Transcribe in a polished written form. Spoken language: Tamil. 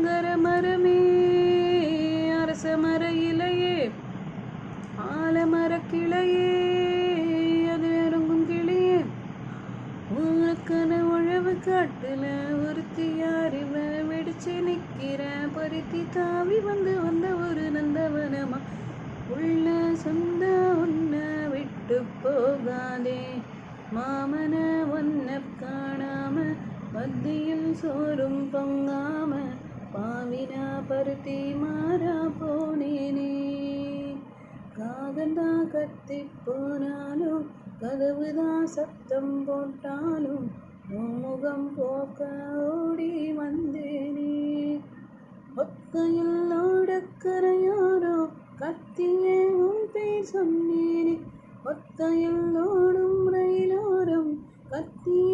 ஆலங்கர மரமே அரச மர இலையே ஆலமர கிளையே அது இறங்கும் கிளியே உனக்கான உழவு காட்டுல ஒருத்தி யாரிவ வெடிச்சு நிக்கிற பருத்தி தாவி வந்து ஒரு நந்தவனமா உள்ள சொந்த ஒன்ன விட்டு போகாதே மாமன ஒன்ன காணாம மத்தியில் சோறும் பொங்காம பாவினா பருத்தி மாறா போனேனே காகந்தா கத்தி போனாலும் கதவுதான் சத்தம் போட்டாலும் முகம் போக்க ஓடி வந்தேனே ஒத்தையில் ஓடக்கரையோரோ கத்தியே உன் பேர் சொன்னேனே ஒத்தையில் ஓடும் ரயிலோரம் கத்தியே